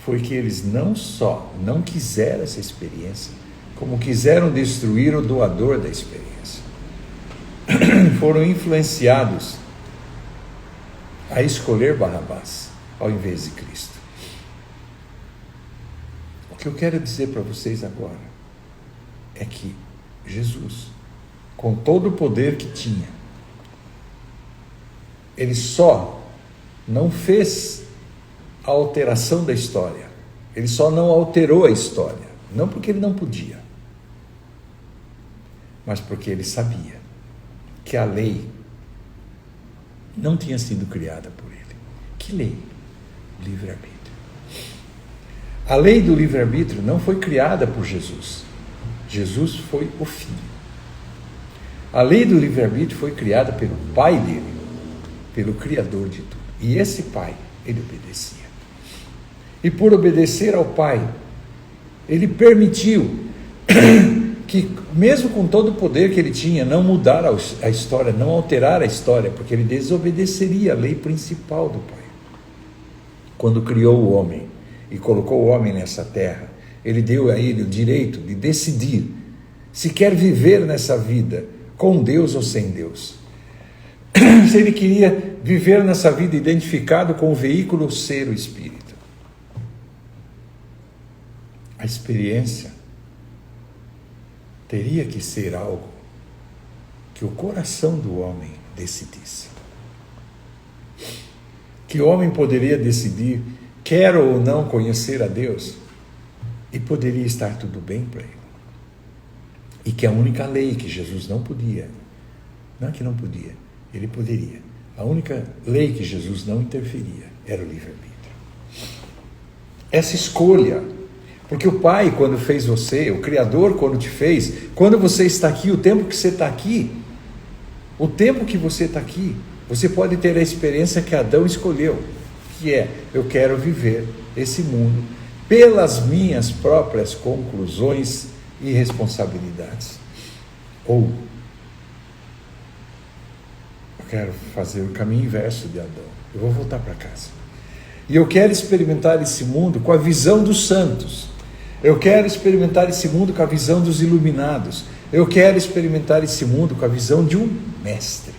foi que eles não só não quiseram essa experiência, como quiseram destruir o doador da experiência. foram influenciados a escolher Barrabás ao invés de Cristo. O que eu quero dizer para vocês agora é que Jesus, com todo o poder que tinha, ele só não fez a alteração da história. Ele só não alterou a história. Não porque ele não podia, mas porque ele sabia que a lei não tinha sido criada por ele. Que lei? Livre-arbítrio. A lei do livre-arbítrio não foi criada por Jesus. Jesus foi o Filho. A lei do livre-arbítrio foi criada pelo Pai dele, pelo Criador de tudo. E esse Pai, ele obedecia. E por obedecer ao Pai, ele permitiu que, mesmo com todo o poder que ele tinha, não mudar a história, não alterar a história, porque ele desobedeceria a lei principal do Pai. Quando criou o homem e colocou o homem nessa terra, ele deu a ele o direito de decidir se quer viver nessa vida com Deus ou sem Deus. Se ele queria viver nessa vida identificado com o veículo ser o Espírito. A experiência teria que ser algo que o coração do homem decidisse. Que o homem poderia decidir, quero ou não conhecer a Deus, e poderia estar tudo bem para ele. E que a única lei que Jesus não podia, não é que não podia, ele poderia. A única lei que Jesus não interferia era o livre-arbítrio. Essa escolha, porque o Pai, quando fez você, o Criador, quando te fez, quando você está aqui, o tempo que você está aqui, o tempo que você está aqui, você pode ter a experiência que Adão escolheu, que é, eu quero viver esse mundo pelas minhas próprias conclusões e responsabilidades. Ou, eu quero fazer o caminho inverso de Adão, eu vou voltar para casa. E eu quero experimentar esse mundo com a visão dos santos. Eu quero experimentar esse mundo com a visão dos iluminados. Eu quero experimentar esse mundo com a visão de um mestre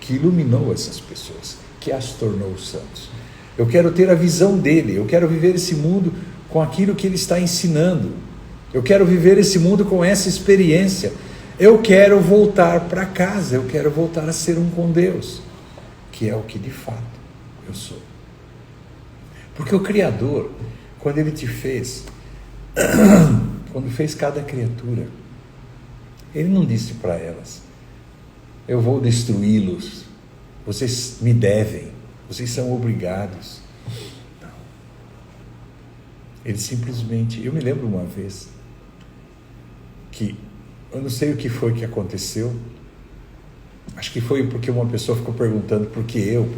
que iluminou essas pessoas, que as tornou santos. Eu quero ter a visão dele. Eu quero viver esse mundo com aquilo que ele está ensinando. Eu quero viver esse mundo com essa experiência. Eu quero voltar para casa. Eu quero voltar a ser um com Deus, que é o que de fato eu sou. Porque o Criador, quando ele te fez, quando fez cada criatura, ele não disse para elas, eu vou destruí-los, vocês me devem, vocês são obrigados. Não. Ele simplesmente, eu me lembro uma vez, que eu não sei o que foi que aconteceu, acho que foi porque uma pessoa ficou perguntando, por que eu,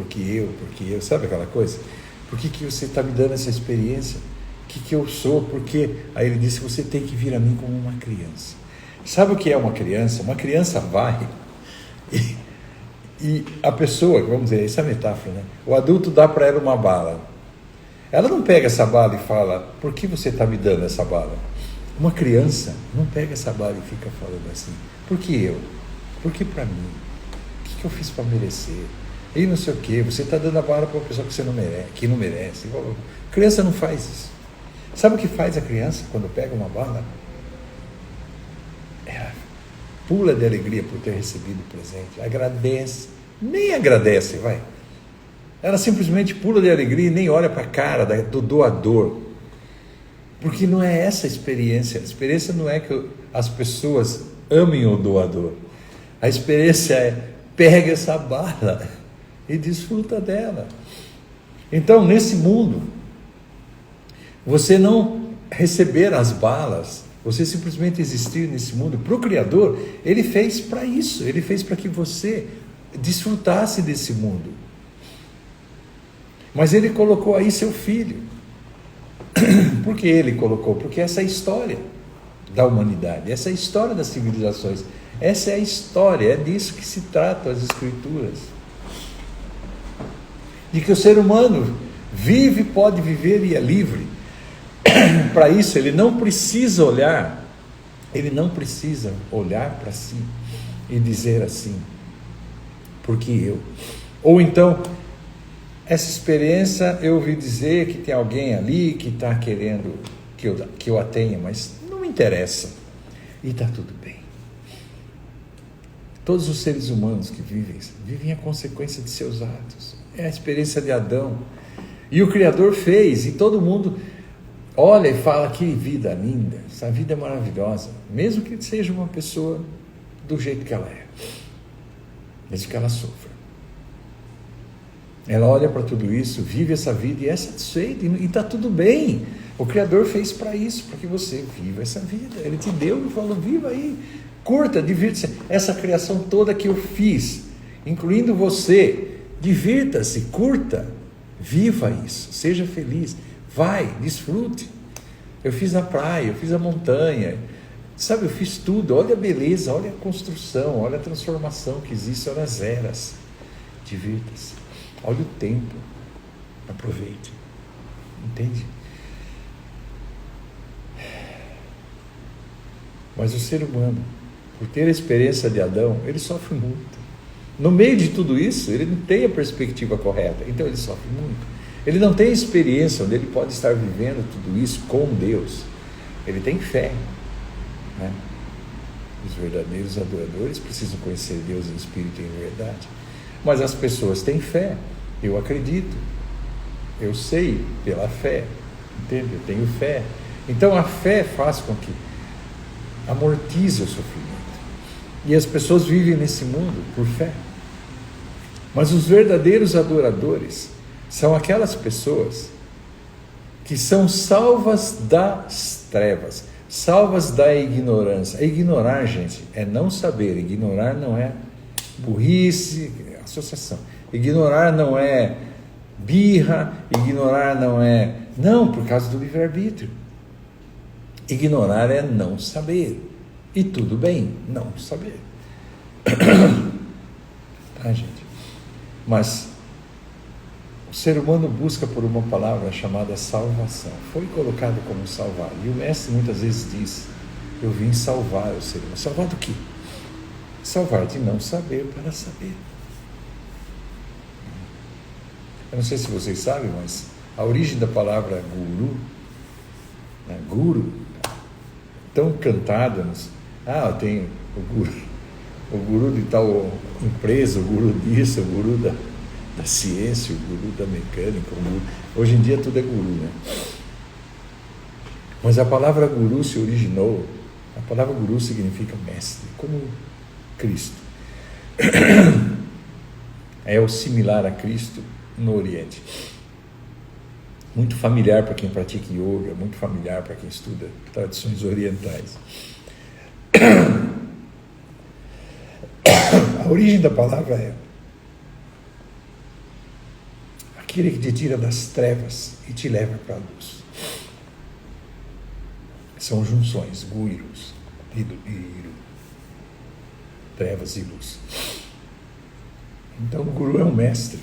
sabe aquela coisa? Por que você está me dando essa experiência? O que eu sou? Por quê? Aí ele disse, você tem que vir a mim como uma criança. Sabe o que é uma criança? Uma criança vai e a pessoa, vamos dizer, essa é a metáfora, né? O adulto dá para ela uma bala. Ela não pega essa bala e fala, por que você está me dando essa bala? Uma criança não pega essa bala e fica falando assim, por que eu? Por que para mim? O que eu fiz para merecer? E não sei o que, você está dando a bala para uma pessoa que você não merece, que não merece. A criança não faz isso. Sabe o que faz a criança quando pega uma bala? Ela pula de alegria por ter recebido o presente, agradece, nem agradece, vai. Ela simplesmente pula de alegria e nem olha para a cara do doador. Porque não é essa a experiência não é que as pessoas amem o doador. A experiência é, pega essa bala e desfruta dela. Então, nesse mundo, você não receber as balas, você simplesmente existir nesse mundo, para o Criador, ele fez para isso, ele fez para que você desfrutasse desse mundo. Mas ele colocou aí seu filho. Por que ele colocou? Porque essa é a história da humanidade, essa é a história das civilizações, essa é a história, é disso que se trata as Escrituras. De que o ser humano vive, pode viver e é livre. Para isso ele não precisa olhar para si. e dizer assim, porque eu. Ou então, essa experiência eu ouvi dizer que tem alguém ali que está querendo que eu a tenha, mas não me interessa. E está tudo bem. Todos os seres humanos que vivem a consequência de seus atos. É a experiência de Adão. E o Criador fez, e todo mundo olha e fala, que vida linda, essa vida é maravilhosa, mesmo que seja uma pessoa do jeito que ela é, mesmo que ela sofra. Ela olha para tudo isso, vive essa vida e é satisfeita, e está tudo bem. O Criador fez para isso, para que você viva essa vida. Ele te deu e falou, viva aí, curta, divirta-se. Essa criação toda que eu fiz, incluindo você, divirta-se, curta, viva isso, seja feliz, vai, desfrute. Eu fiz a praia, eu fiz a montanha, sabe, eu fiz tudo. Olha a beleza, olha a construção, olha a transformação que existe, olha as eras. Divirta-se, olha o tempo, aproveite, entende? Mas o ser humano, por ter a experiência de Adão, ele sofre muito. No meio de tudo isso, ele não tem a perspectiva correta, então ele sofre muito. Ele não tem experiência onde ele pode estar vivendo tudo isso com Deus. Ele tem fé, né? Os verdadeiros adoradores precisam conhecer Deus em espírito e em verdade. Mas as pessoas têm fé. Eu acredito. Eu sei pela fé. Entende? Eu tenho fé. Então a fé faz com que amortize o sofrimento. E as pessoas vivem nesse mundo por fé. Mas os verdadeiros adoradores são aquelas pessoas que são salvas das trevas, salvas da ignorância. Ignorar, gente, é não saber. Ignorar não é burrice, associação. Ignorar não é birra, ignorar não é... Não, por causa do livre-arbítrio. Ignorar é não saber. E tudo bem, não saber. Tá, gente? Mas o ser humano busca por uma palavra chamada salvação. Foi colocado como salvar. E o mestre muitas vezes diz, eu vim salvar o ser humano. Salvar do quê? Salvar de não saber para saber. Eu não sei se vocês sabem, mas a origem da palavra guru, né? Guru, tão cantada, eu tenho o guru de tal empresa, o guru disso, o guru da ciência, o guru da mecânica, o guru. Hoje em dia tudo é guru, né? Mas a palavra guru se originou, a palavra guru significa mestre, como Cristo. É o similar a Cristo no Oriente. Muito familiar para quem pratica yoga, muito familiar para quem estuda tradições orientais. A origem da palavra é aquele que te tira das trevas e te leva para a luz. São junções, gurus, iru, trevas e luz. Então o guru é um mestre.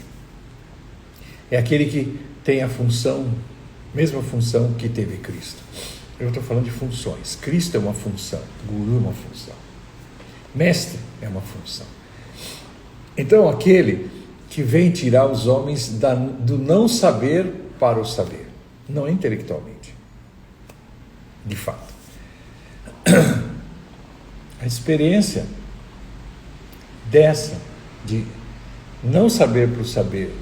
É aquele que tem a função, mesma função que teve Cristo. Eu estou falando de funções. Cristo é uma função, guru é uma função. Mestre é uma função. Então aquele que vem tirar os homens do não saber para o saber, não é intelectualmente, de fato. A experiência dessa, de não saber para o saber,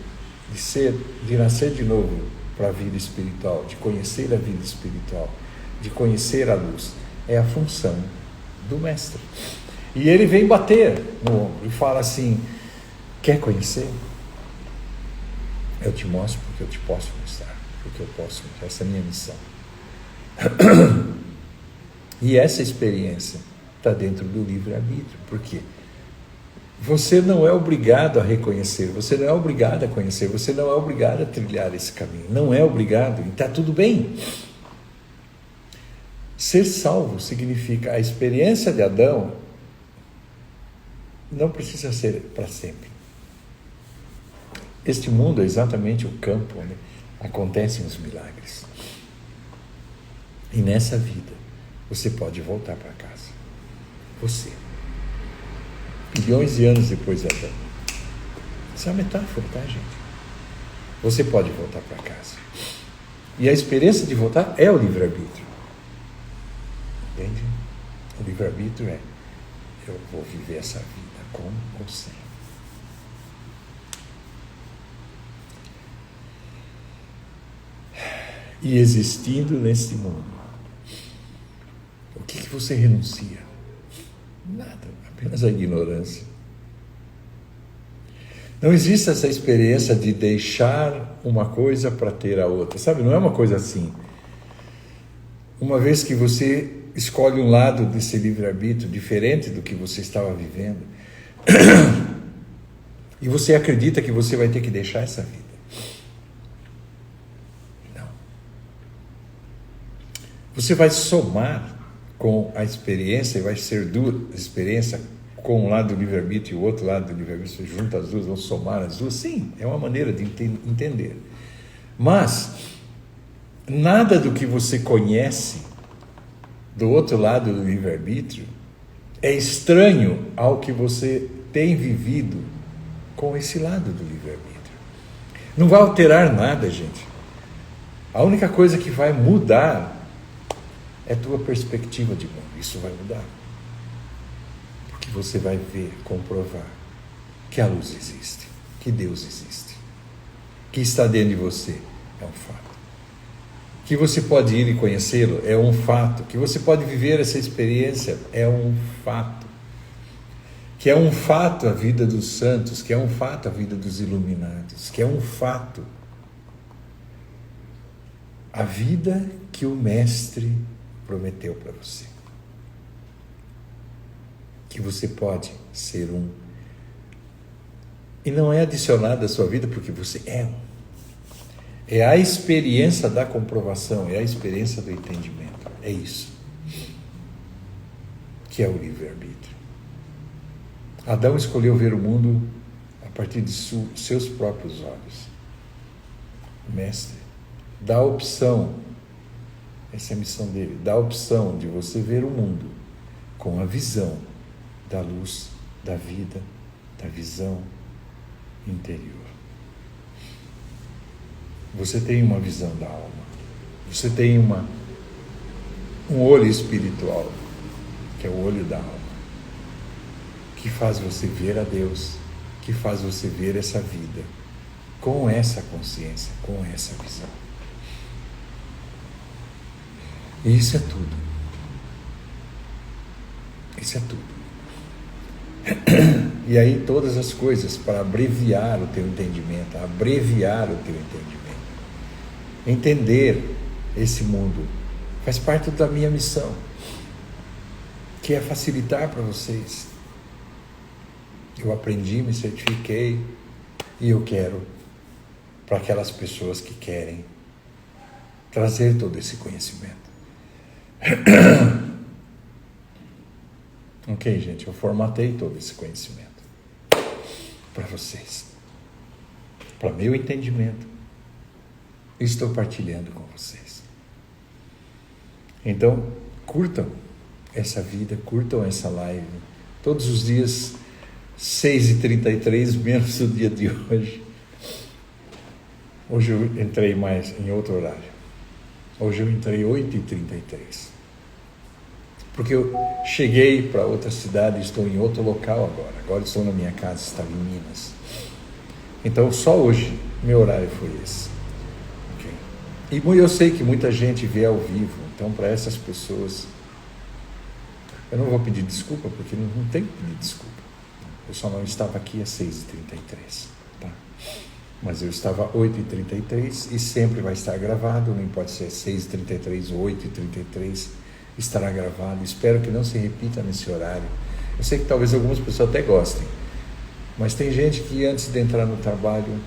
de nascer de novo para a vida espiritual, de conhecer a vida espiritual, de conhecer a luz, é a função do mestre. E ele vem bater no ombro e fala assim, quer conhecer? Eu te mostro porque eu te posso mostrar, porque eu posso, essa é a minha missão. E essa experiência está dentro do livre-arbítrio, porque você não é obrigado a reconhecer, você não é obrigado a conhecer, você não é obrigado a trilhar esse caminho, não é obrigado, e está tudo bem. Ser salvo significa a experiência de Adão não precisa ser para sempre. Este mundo é exatamente o campo onde acontecem os milagres. E nessa vida, você pode voltar para casa. Você. bilhões de anos depois de Adão. Isso é uma metáfora, tá, gente? Você pode voltar para casa. E a experiência de voltar é o livre-arbítrio. Entende? O livre-arbítrio é: eu vou viver essa vida com ou sem. E existindo nesse mundo, o que você renuncia? Nada, apenas a ignorância. Não existe essa experiência de deixar uma coisa para ter a outra, sabe? Não é uma coisa assim. Uma vez que você escolhe um lado desse livre-arbítrio diferente do que você estava vivendo, e você acredita que você vai ter que deixar essa vida. Não. Você vai somar com a experiência, e vai ser duas experiências, com um lado do livre-arbítrio e o outro lado do livre-arbítrio, você junta as duas, vão somar as duas. Sim, é uma maneira de entender. Mas nada do que você conhece do outro lado do livre-arbítrio é estranho ao que você tem vivido com esse lado do livre-arbítrio. Não vai alterar nada, gente. A única coisa que vai mudar é a tua perspectiva de mundo. Isso vai mudar. Porque você vai ver, comprovar que a luz existe, que Deus existe, que está dentro de você, é um fato. Que você pode ir e conhecê-lo, é um fato. Que você pode viver essa experiência, é um fato. Que é um fato a vida dos santos, que é um fato a vida dos iluminados, que é um fato a vida que o Mestre prometeu para você. Que você pode ser um. E não é adicionado à sua vida porque você é um. É a experiência da comprovação, é a experiência do entendimento. É isso que é o livre-arbítrio. Adão escolheu ver o mundo a partir de seus próprios olhos. O Mestre dá a opção, essa é a missão dele, dá a opção de você ver o mundo com a visão da luz, da vida, da visão interior. Você tem uma visão da alma, você tem um olho espiritual, que é o olho da alma, que faz você ver a Deus, que faz você ver essa vida com essa consciência, com essa visão. E isso é tudo. Isso é tudo. E aí todas as coisas para abreviar o teu entendimento, abreviar o teu entendimento. Entender esse mundo faz parte da minha missão, que é facilitar para vocês. Eu aprendi, me certifiquei e eu quero para aquelas pessoas que querem trazer todo esse conhecimento. Ok, gente, eu formatei todo esse conhecimento para vocês, para meu entendimento. Estou partilhando com vocês. Então, curtam essa vida, curtam essa live. Todos os dias, 6h33, menos o dia de hoje. Hoje eu entrei mais em outro horário. Hoje eu entrei 8h33. Porque eu cheguei para outra cidade, estou em outro local agora. Agora estou na minha casa, estava em Minas. Então, só hoje, meu horário foi esse. Okay? E eu sei que muita gente vê ao vivo. Então, para essas pessoas, eu não vou pedir desculpa, porque não tem que pedir desculpa. Eu só não estava aqui às 6h33. Tá? Mas eu estava 8h33 e sempre vai estar gravado. Não importa se é 6h33 ou 8h33. Estará gravado, espero que não se repita nesse horário. Eu sei que talvez algumas pessoas até gostem, mas tem gente que antes de entrar no trabalho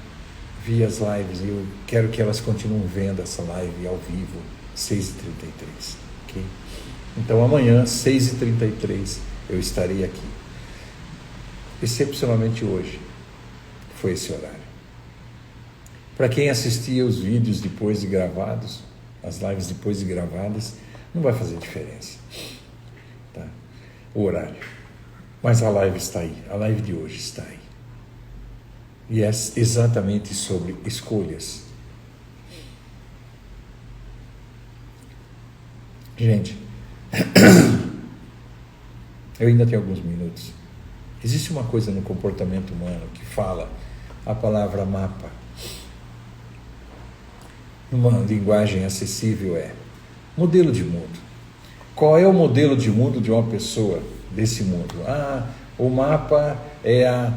via as lives, e eu quero que elas continuem vendo essa live ao vivo, 6h33, ok? Então amanhã, 6h33, eu estarei aqui. Excepcionalmente hoje, foi esse horário. Para quem assistia os vídeos depois de gravados, as lives depois de gravadas, não vai fazer diferença, tá? O horário. Mas a live está aí, a live de hoje está aí. E é exatamente sobre escolhas. Gente, eu ainda tenho alguns minutos. Existe uma coisa no comportamento humano que fala a palavra mapa. Numa linguagem acessível é modelo de mundo. Qual é o modelo de mundo de uma pessoa desse mundo? O mapa é a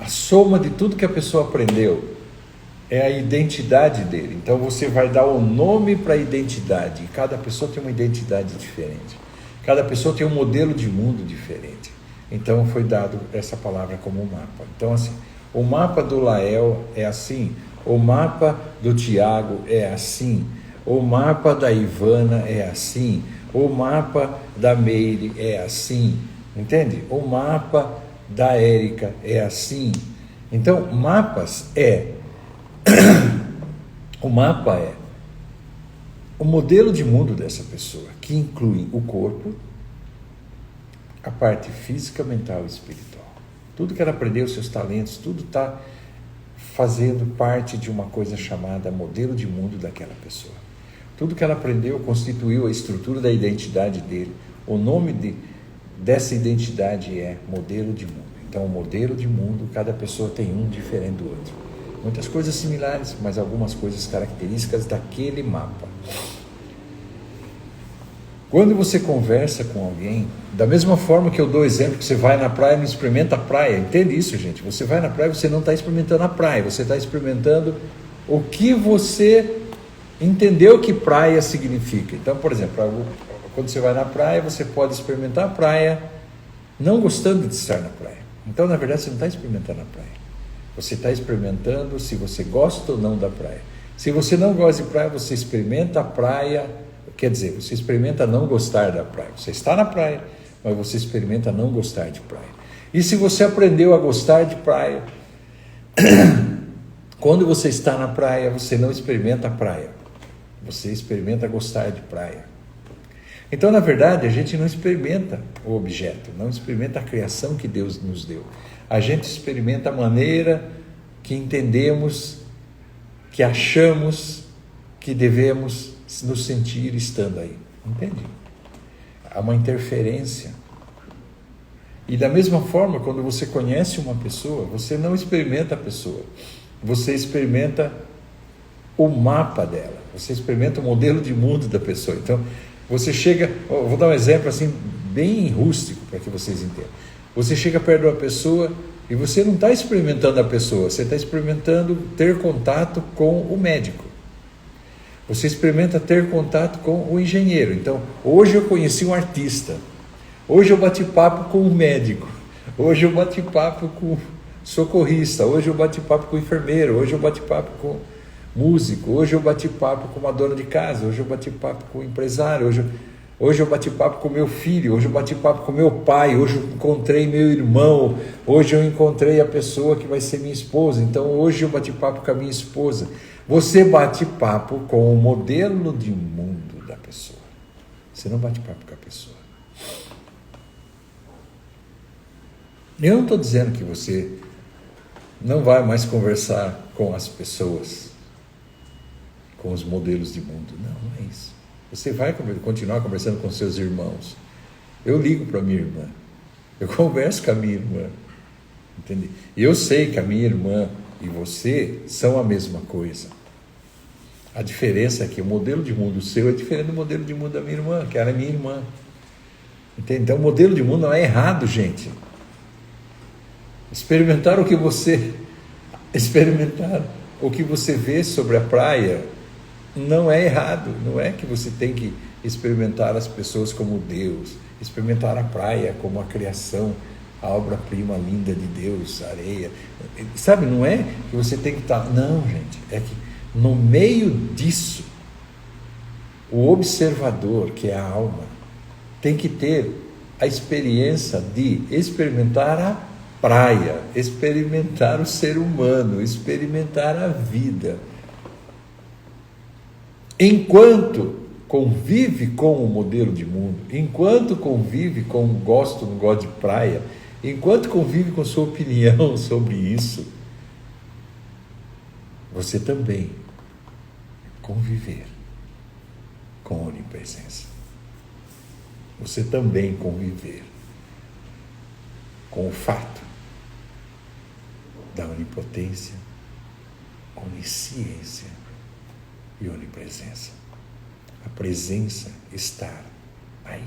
soma de tudo que a pessoa aprendeu. É a identidade dele. Então você vai dar o nome para a identidade. E cada pessoa tem uma identidade diferente. Cada pessoa tem um modelo de mundo diferente. Então foi dado essa palavra como mapa. Então assim, o mapa do Lael é assim, o mapa do Tiago é assim, o mapa da Ivana é assim, o mapa da Meire é assim, entende? O mapa da Érica é assim. Então, mapas o mapa é o modelo de mundo dessa pessoa, que inclui o corpo, a parte física, mental e espiritual. Tudo que ela aprendeu, seus talentos, tudo está fazendo parte de uma coisa chamada modelo de mundo daquela pessoa. Tudo que ela aprendeu constituiu a estrutura da identidade dele. O nome dessa identidade é modelo de mundo. Então, o modelo de mundo, cada pessoa tem um diferente do outro. Muitas coisas similares, mas algumas coisas características daquele mapa. Quando você conversa com alguém, da mesma forma que eu dou exemplo que você vai na praia e não experimenta a praia, entende isso, gente? Você vai na praia e você não está experimentando a praia, você está experimentando o que você entendeu que praia significa. Então, por exemplo, quando você vai na praia, você pode experimentar a praia não gostando de estar na praia. Então, na verdade, você não está experimentando a praia. Você está experimentando se você gosta ou não da praia. Se você não gosta de praia, você experimenta a praia, quer dizer, você experimenta não gostar da praia. Você está na praia, mas você experimenta não gostar de praia. E se você aprendeu a gostar de praia, quando você está na praia, você não experimenta a praia. Você experimenta gostar de praia. Então, na verdade, a gente não experimenta o objeto, não experimenta a criação que Deus nos deu. A gente experimenta a maneira que entendemos, que achamos que devemos nos sentir estando aí. Entende? Há uma interferência. E da mesma forma, quando você conhece uma pessoa, você não experimenta a pessoa. Você experimenta o mapa dela. Você experimenta o modelo de mundo da pessoa. Então, você chega... Vou dar um exemplo assim, bem rústico, para que vocês entendam. Você chega perto de uma pessoa e você não está experimentando a pessoa, você está experimentando ter contato com o médico. Você experimenta ter contato com o engenheiro. Então, hoje eu conheci um artista. Hoje eu bati papo com um médico. Hoje eu bati papo com um socorrista. Hoje eu bati papo com o enfermeiro. Hoje eu bati papo com músico. Hoje eu bati papo com uma dona de casa. Hoje eu bati papo com um empresário. Hoje eu bati papo com meu filho. Hoje eu bati papo com meu pai. Hoje eu encontrei meu irmão. Hoje eu encontrei a pessoa que vai ser minha esposa. Então hoje eu bati papo com a minha esposa. Você bate papo com o modelo de mundo da pessoa. Você não bate papo com a pessoa. Eu não estou dizendo que você não vai mais conversar com as pessoas, com os modelos de mundo. Não é isso. Você vai continuar conversando com seus irmãos. Eu ligo para minha irmã. Eu converso com a minha irmã. Entende? E eu sei que a minha irmã e você são a mesma coisa. A diferença é que o modelo de mundo seu é diferente do modelo de mundo da minha irmã, que ela é minha irmã. Entende? Então o modelo de mundo não é errado, gente. Experimentar o que você vê sobre a praia não é errado. Não é que você tem que experimentar as pessoas como Deus, experimentar a praia como a criação, a obra-prima linda de Deus, a areia. Sabe, não é que você tem que estar... Não, gente, é que no meio disso, o observador, que é a alma, tem que ter a experiência de experimentar a praia, experimentar o ser humano, experimentar a vida. Enquanto convive com o modelo de mundo, enquanto convive com gosto ou não gosto de praia, enquanto convive com sua opinião sobre isso, você também conviver com a onipresença. Você também conviver com o fato da onipotência, onisciência e onipresença. A presença estar aí.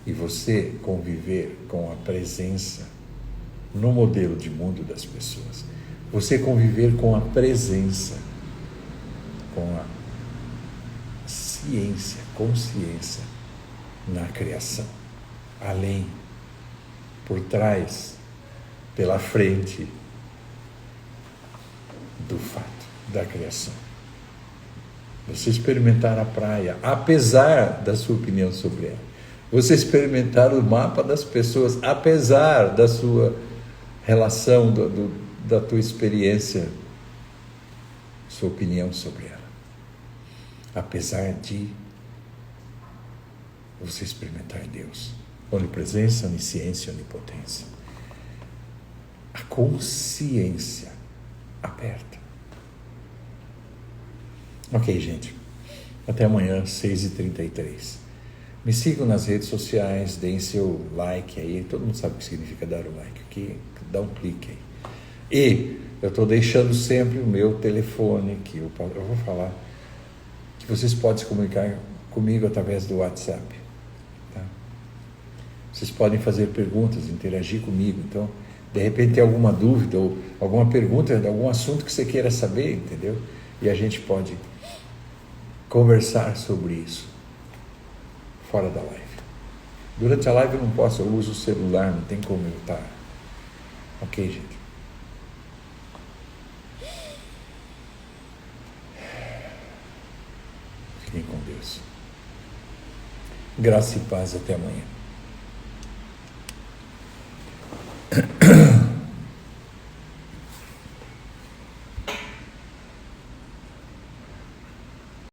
E você conviver com a presença no modelo de mundo das pessoas. Você conviver com a presença, com a ciência, consciência na criação. Além, por trás, pela frente do fato da criação. Você experimentar a praia, apesar da sua opinião sobre ela. Você experimentar o mapa das pessoas, apesar da sua relação, da tua experiência, sua opinião sobre ela. Apesar de você experimentar Deus. Onipresença, onisciência, onipotência. A consciência aberta. Ok, gente. Até amanhã, 6h33. Me sigam nas redes sociais, deem seu like aí. Todo mundo sabe o que significa dar o like aqui. Dá um clique aí. E eu estou deixando sempre o meu telefone, que eu vou falar, que vocês podem se comunicar comigo através do WhatsApp. Tá? Vocês podem fazer perguntas, interagir comigo. Então, de repente tem alguma dúvida ou alguma pergunta de algum assunto que você queira saber, entendeu? E a gente pode conversar sobre isso fora da live. Durante a live eu não posso, eu uso o celular, não tem como eu estar. Ok, gente? Fiquem com Deus. Graça e paz até amanhã.